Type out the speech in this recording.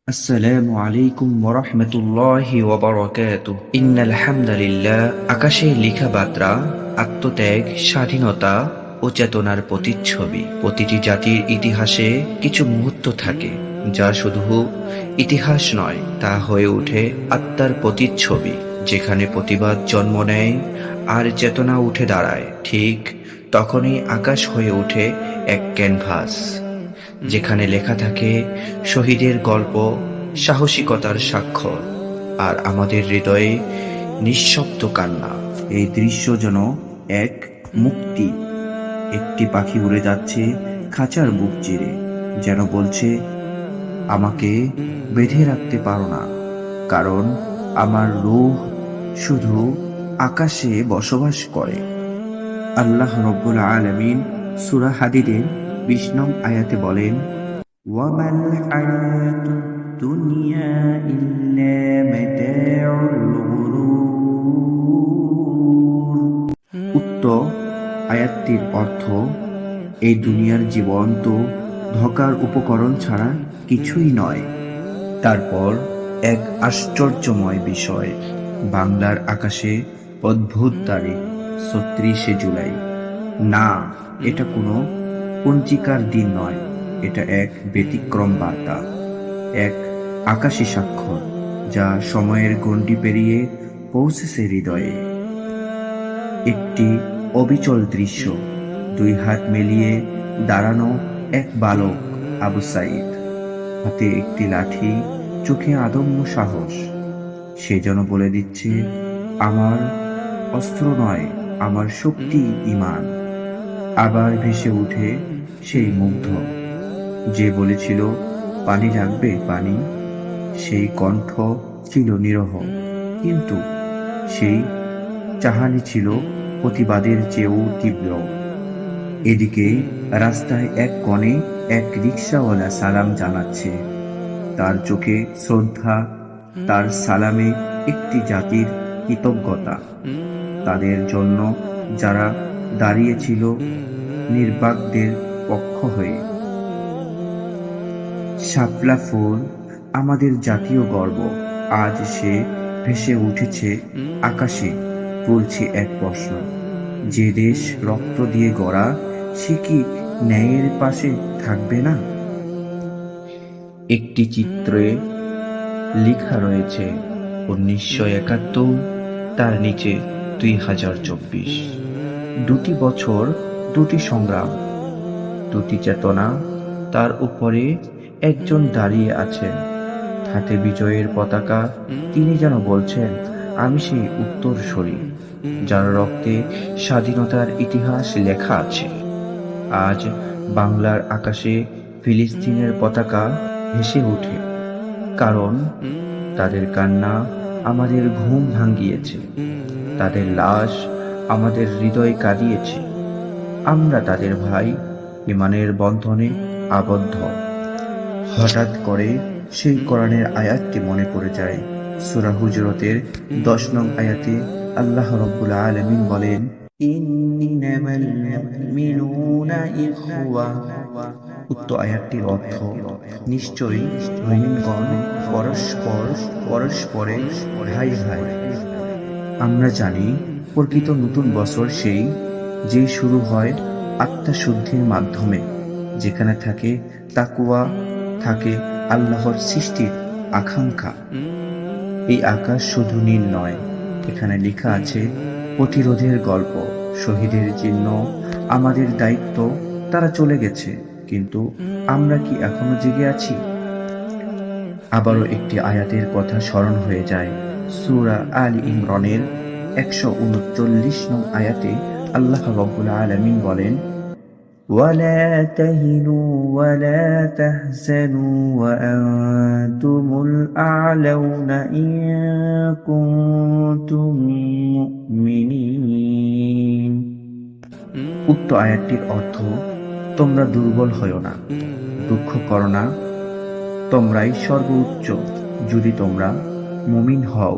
আসসালামু আলাইকুম ওয়া রাহমাতুল্লাহি ওয়া বারাকাতুহু। ইন্নাল হামদালিল্লাহ। আকাশে লেখা বার্তা, আত্মত্যাগ, স্বাধীনতা ও চেতনার প্রতিচ্ছবি। প্রতিটি জাতির ইতিহাসে কিছু মুহূর্ত থাকে যা শুধু ইতিহাস নয়, তা হয়ে ওঠে আত্মার প্রতিচ্ছবি। যেখানে প্রতিবাদ জন্ম নেয় আর চেতনা উঠে দাঁড়ায়, ঠিক তখনই আকাশ হয়ে ওঠে এক ক্যানভাস, যেখানে লেখা থাকে শহীদের গল্প, সাহসিকতার স্বাক্ষর, আর আমাদের হৃদয়ে নিঃশব্দ কান্না। এই দৃশ্য যেন এক মুক্তি। একটি পাখি উড়ে যাচ্ছে খাঁচার বুক চিরে, যেন বলছে, আমাকে বেঁধে রাখতে পারো না, কারণ আমার রূহ শুধু আকাশে বসবাস করে। আল্লাহ রব্বুল আলামিন সূরা হাদীদের 20 নং আয়াতে বলেন, ওয়ামাল হায়াতুদ দুনিয়া ইল্লা মাতাউল গুরুর। উক্ত আয়াতটির অর্থ, এই দুনিয়ার জীবন তো ধোঁকার উপকরণ ছাড়া কিছুই নয়। তারপর এক আশ্চর্যময় বিষয়, বাংলার আকাশে অদ্ভুত তারিখ ৩৬শে জুলাই। না, এটা কোনো পঞ্জিকার দিন নয়, এটা এক ব্যতিক্রম বার্তা, এক আকাশী স্বাক্ষর যা সময়ের গণ্ডি পেরিয়ে পৌঁছেছে হৃদয়ে। একটি অবিচল দৃশ্য, 2 হাত মেলিয়ে দাঁড়ানো এক বালক আবু সাঈদ, হাতে একটি লাঠি, চোখে আদম্য সাহস। সে যেন বলে দিচ্ছে, আমার অস্ত্র নয়, আমার শক্তি ঈমান। আবার ভেসে উঠে সেই মুগ্ধ যে বলেছিল, পানি লাগবে পানি। সেই কণ্ঠ ছিল নিরহ, কিন্তু সেই চাহানি ছিল প্রতিবাদের চেয়েও তীব্র। এদিকে রাস্তায় এক কোণে এক রিকশাওয়ালা সালাম জানাচ্ছে, তার চোখে শ্রদ্ধা, তার সালামে একটি জাতির কৃতজ্ঞতা, তাদের জন্য যারা দাঁড়িয়েছিল নির্বাকদের পক্ষ হয়ে। শাপলা ফুল আমাদের জাতীয় গর্ব, আজ সে ভেসে উঠেছে আকাশে। তুলছে এক প্রশ্ন, যে দেশ রক্ত দিয়ে গড়া, সে কি ন্যায়ের পাশে থাকবে না? একটি চিত্রে লেখা রয়েছে 1971, তার নিচে 2024। 2টি বছর, 2টি সংগ্রাম, 2টি চেতনা। তার উপরে একজন দাঁড়িয়ে আছেন, হাতে বিজয়ের পতাকা। তিনি যেন বলছেন, আমি সেই উত্তরসূরি, যার রক্তে স্বাধীনতার ইতিহাস লেখা আছে। আজ বাংলার আকাশে ফিলিস্তিনের পতাকা ভেসে ওঠে, কারণ তাদের কান্না আমাদের ঘুম ভাঙিয়েছে, তাদের লাশ আমাদের হৃদয় কাঁদিয়েছে। আমরা তাদের ভাই, ঈমানের বন্ধনে আবদ্ধ। হঠাৎ করে সেই কোরআনের আয়াতটি মনে পড়ে যায়। সূরা হুজরাতের 10 নং আয়াতে আল্লাহ রাব্বুল আলামিন বলেন, ইন্নামাল মুমিনুনা ইখওয়া। উক্ত আয়াতটির অর্থ, নিশ্চয়ই মুমিনগণ পরস্পরে ভাই ভাই। আমরা জানি প্রকৃত নতুন বছর সেই, যে শুরু হয় আত্মশুদ্ধির মাধ্যমে, যেখানে থাকে তাকওয়া, থাকে আল্লাহর সৃষ্টির আকাঙ্ক্ষা। এই আকাশ শুধু নীল নয়, এখানে লেখা আছে প্রতিরোধের গল্প, শহীদের চিহ্ন। আমাদের দায়িত্ব, তারা চলে গেছে, কিন্তু আমরা কি এখনো জেগে আছি? আবারও একটি আয়াতের কথা স্মরণ হয়ে যায়। সূরা আলী ইমরানের 139 নং আয়াতে আল্লাহ রাব্বুল আলামিন বলেন, ওয়ালা তাহিনু ওয়ালা তাহজানু ওয়া আনতুমুল আ'লাউনা ইন কুনতুম মুমিনিন। উক্ত আয়াতটির অর্থ, তোমরা দুর্বল হয়ো না, দুঃখ করো না, তোমরাই সর্বোচ্চ যদি তোমরা মুমিন হও।